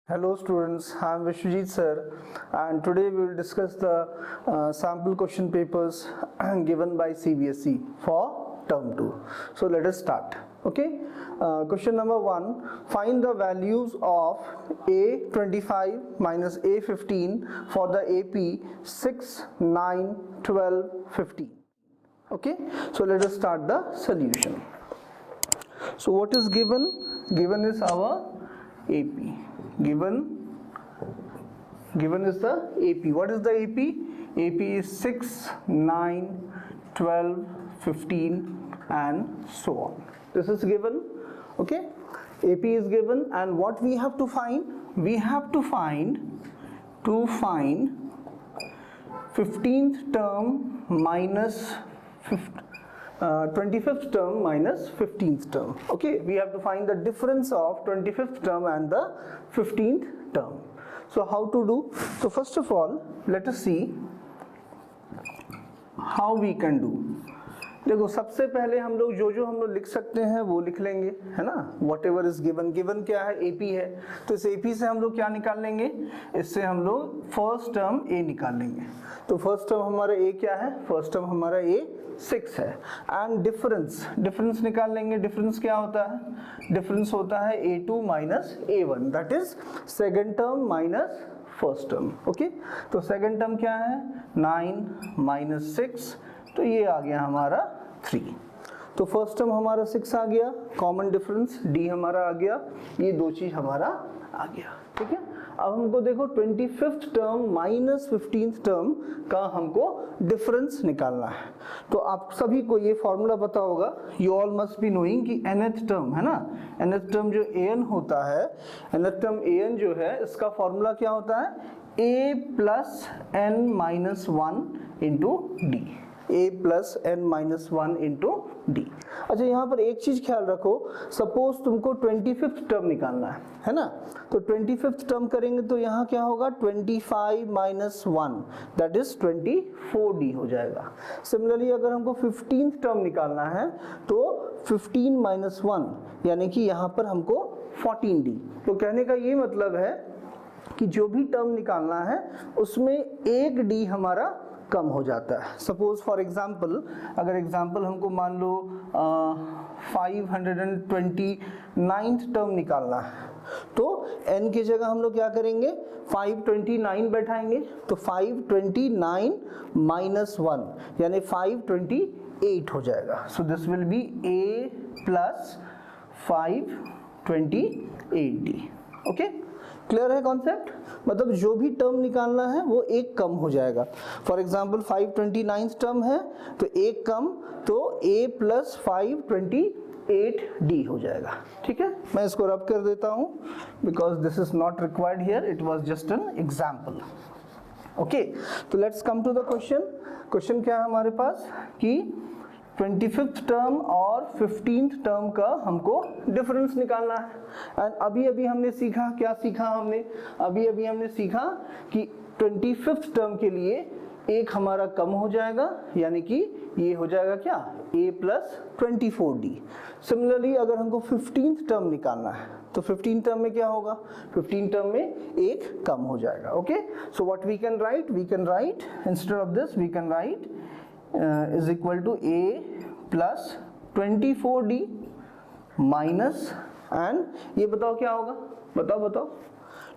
Hello students, I am Vishwajit sir, and today we will discuss the sample question papers given by CBSE for term 2. So let us start. Okay, question number 1, find the values of A25 minus A15 for the AP 6, 9, 12, 15. Okay, so let us start the solution. So what is given? Given is our AP. Given is the AP. What is the AP? AP is 6, 9, 12, 15 and so on. This is given. Okay, AP is given, and what we have to find? We have to find 15th term minus 25th term minus 15th term. Okay, we have to find the difference of 25th term and the 15th term. So how to do? So first of all, let us see how we can do. देखो, सबसे पहले हम लोग जो हम लोग लिख सकते हैं वो लिख लेंगे, है ना. What ever is given. Given क्या है? एपी है. तो इस एपी से हम लोग क्या निकाल लेंगे? इससे हम लोग फर्स्ट टर्म ए निकाल लेंगे. तो फर्स्ट टर्म हमारा ए क्या है? फर्स्ट टर्म हमारा ए 6 है. एंड डिफरेंस निकाल लेंगे. डिफरेंस क्या होता है? डिफरेंस होता है A2 minus A1, that is second term minus first term. Okay, तो सेकेंड टर्म क्या है? 9 माइनस 6, तो ये आ गया हमारा 3. तो फर्स्ट टर्म हमारा 6 आ गया, कॉमन डिफरेंस D हमारा आ गया, ये दो चीज हमारा आ गया. ठीक है, अब हमको देखो 25th term minus 15th term का हमको डिफरेंस निकालना है. तो आप सभी को ये फॉर्मूला पता होगा. You all must be knowing कि nth टर्म है ना, nth टर्म जो an होता है, nth टर्म an जो है, इसका फॉर्मूला क्या होता है? a plus n minus 1 into D. a plus n minus 1 into D. अच्छा, यहाँ पर एक चीज ख्याल रखो. सपोज तुमको 25th टर्म निकालना है ना. तो 25th टर्म करेंगे तो यहाँ क्या होगा? 25 माइनस 1, दैट इज 24d हो जाएगा. सिमिलरली अगर हमको 15th टर्म निकालना है तो 15 माइनस 1, यानी कि यहाँ पर हमको 14d. तो कहने का ये मतलब है कि जो भी टर्म निकालना है उसमें एक d हमारा कम हो जाता है. सपोज फॉर एग्जाम्पल, अगर एग्जाम्पल हमको मान लो 529th टर्म निकालना है, तो n की जगह हम लोग क्या करेंगे? 529 बैठाएंगे. तो 529 माइनस 1 यानी 528 हो जाएगा. So this will be a plus 528d. Okay, clear है कॉन्सेप्ट? मतलब जो भी टर्म निकालना है वो एक कम हो जाएगा. फॉर एग्जाम्पल 529th टर्म है तो एक कम, तो a प्लस 528d हो जाएगा. ठीक है, मैं इसको रब कर देता हूं because this is not required here, it was just an example. Okay, तो let's come to the question. Question क्या है हमारे पास कि 25th टर्म और 15th टर्म का हमको डिफरेंस निकालना है. एंड अभी हमने सीखा, क्या सीखा हमने? अभी हमने सीखा कि 25th टर्म के लिए एक हमारा कम हो जाएगा, यानी कि ये हो जाएगा क्या? a plus 24d. सिमिलरली अगर हमको 15th टर्म निकालना है तो 15th टर्म में क्या होगा? 15th टर्म में एक कम हो जाएगा. Okay, so what we can write? We can write instead of this we can write is equal to a plus 24d minus, and ये बताओ क्या होगा? बताओ.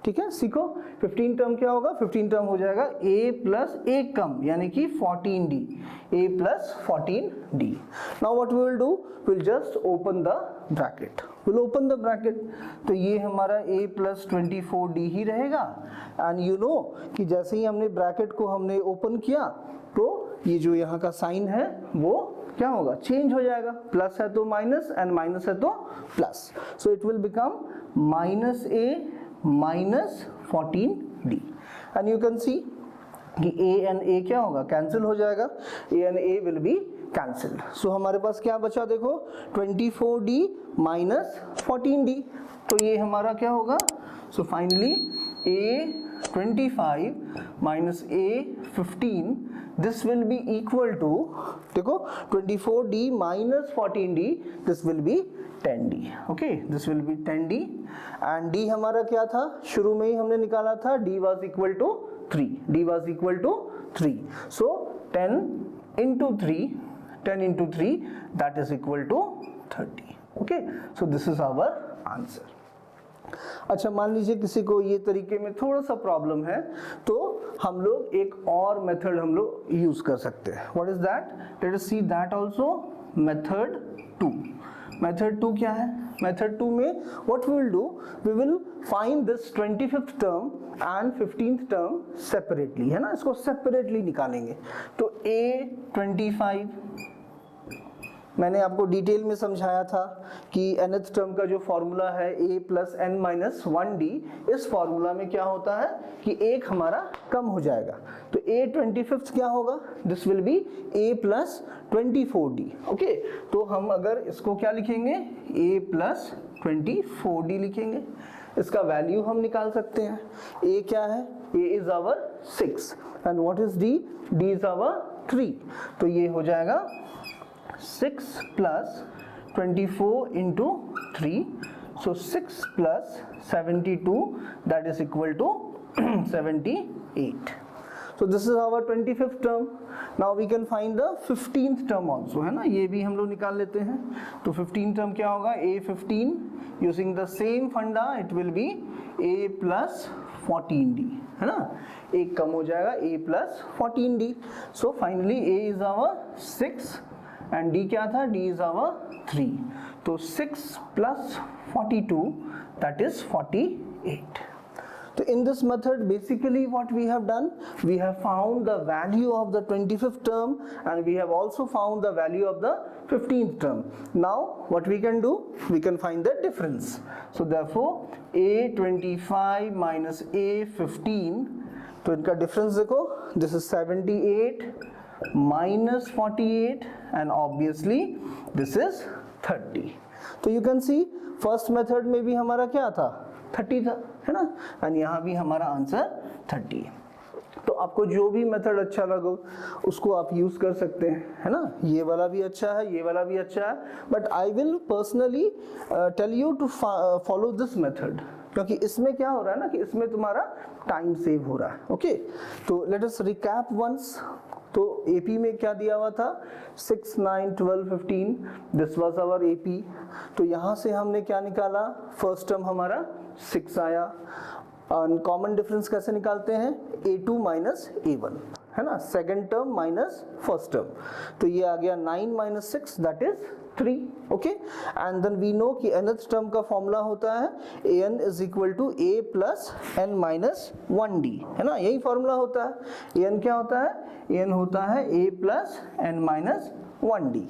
ठीक है, सीखो. 15 टर्म क्या होगा? 15 टर्म हो जाएगा a प्लस एक कम यानी कि 14d. a plus 14d. Now what we will do? Will just open the bracket. Will open the bracket. तो ये हमारा a प्लस 24d ही रहेगा. एंड यू नो कि जैसे ही हमने ब्रैकेट को हमने ओपन किया तो ये जो यहाँ का साइन है वो क्या होगा? चेंज हो जाएगा. प्लस है तो माइनस, एंड माइनस है तो plus. So it will become minus a minus 14d. And you can see कि a एंड a क्या होगा? कैंसिल हो जाएगा. a and a will be cancelled. So हमारे पास क्या बचा? देखो 24d माइनस 14d. तो ये हमारा क्या होगा? So finally a 25 minus a 15, this will be equal to, देखो 24d minus 14d, this will be 10d. Okay, this will be 10d and d हमारा क्या था, शुरू में ही हमने निकाला था, d was equal to 3. d was equal to 3. So 10 into 3 that is equal to 30. Okay, so this is our answer. अच्छा, मान लीजिए किसी को ये तरीके में थोड़ा सा प्रॉब्लम है तो हम लोग एक और मेथड हम लोग यूज कर सकते हैं. What is that? Let us see that also. Method 2. Method 2 क्या है? मेथड 2 में what we will do, we will find this 25th term and 15th term separately, है ना, इसको सेपरेटली निकालेंगे. तो a25 मैंने आपको डिटेल में समझाया था कि nth टर्म का जो फॉर्मूला है a plus n minus 1d, इस फॉर्मूला में क्या होता है कि एक हमारा कम हो जाएगा. तो a25 क्या होगा? This will be a plus 24d. Okay, तो हम अगर इसको क्या लिखेंगे, a प्लस 24d लिखेंगे. इसका वैल्यू हम निकाल सकते हैं. a क्या है? a is our 6 and what is d? d is our 3. तो ये हो जाएगा 6 plus 24 into 3, so 6 plus 72, that is equal to 78. So this is our 25th term. Now we can find the 15th term also, है ना, ये भी हम लोग निकाल लेते हैं. तो 15th term क्या होगा? a15, using the same funda it will be a plus 14d, है ना, एक कम हो जाएगा, a plus 14d. So finally a is our 6 and d क्या था? d is our 3. तो 6 plus 42, that is 48. So in this method basically what we have done, we have found the value of the 25th term and we have also found the value of the 15th term. Now what we can do, we can find the difference. So therefore a25 minus a15, तो इनका difference देखो, this is 78 minus 48 and obviously this is 30. तो you can see first method में भी हमारा क्या था? 30 था, है ना, and यहाँ भी हमारा आंसर 30. तो आपको जो भी मेथड अच्छा लगो उसको आप यूज कर सकते हैं, है ना. ये वाला भी अच्छा है, ये वाला भी अच्छा है, but I will personally tell you to follow this method, क्योंकि इसमें क्या हो रहा है ना कि इसमें तुम्हारा टाइम सेव हो रहा है. ओके, तो लेट अस रिकैप वंस. तो AP में क्या दिया हुआ था? 6, 9, 12, 15. This was our AP. तो यहाँ से हमने क्या निकाला? फर्स्ट टर्म हमारा 6 आया. कॉमन डिफरेंस कैसे निकालते हैं? a2 माइनस a1, है ना, second term minus first term. तो ये आ गया 9 minus 6, that is 3. Okay, and then we know कि nth टर्म का फॉर्मूला होता है an is equal to a plus n minus 1d, है ना, यही फॉर्मूला होता है. an क्या होता है? an होता है a plus n minus 1d.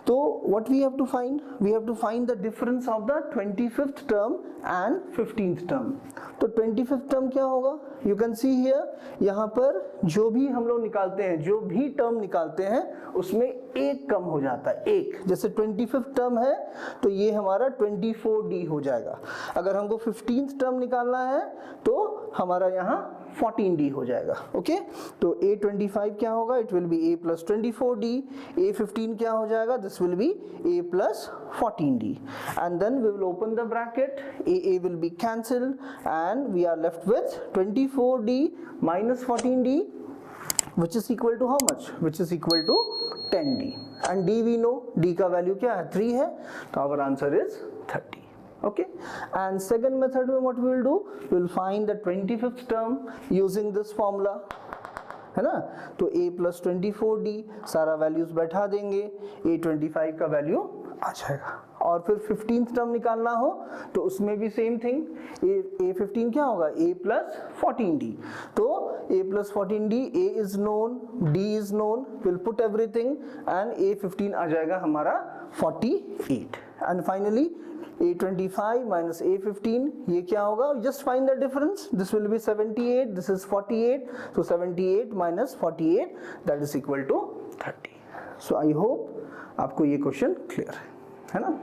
तो what we have to find? We have to find the difference of the 25th term and 15th term. तो 25th term क्या होगा? You can see here, यहाँ पर जो भी हम लोग निकालते हैं, जो भी टर्म निकालते हैं उसमें एक कम हो जाता है, एक. जैसे 25th टर्म है तो ये हमारा 24d हो जाएगा. अगर हमको 15th टर्म निकालना है तो हमारा यहाँ 14d हो जाएगा. ओके, तो a25 क्या होगा? It will be a plus 24d. a15 क्या हो जाएगा? This will be a plus 14d, and then we will open the bracket, a will be cancelled and we are left with 24d minus 14d, which is equal to how much? Which is equal to 10d, and d we know, d का value क्या है? 3 है, तो our answer is 30. Okay, and second method में what we will do, we will find the 25th term using this formula, है ना. तो a plus 24d सारा वैल्यूज बैठा देंगे, a25 का वैल्यू आ जाएगा. और फिर 15th टर्म निकालना हो तो उसमें भी सेम थिंग, a15 क्या होगा? a plus 14d. तो a plus 14d, a is known, d is known, will put everything and a15 आ जाएगा हमारा 48. And finally a25 minus a15, ये क्या होगा? Just find the difference. This will be 78, this is 48, so 78 minus 48, that is equal to 30. So I hope आपको ये question clear है ना.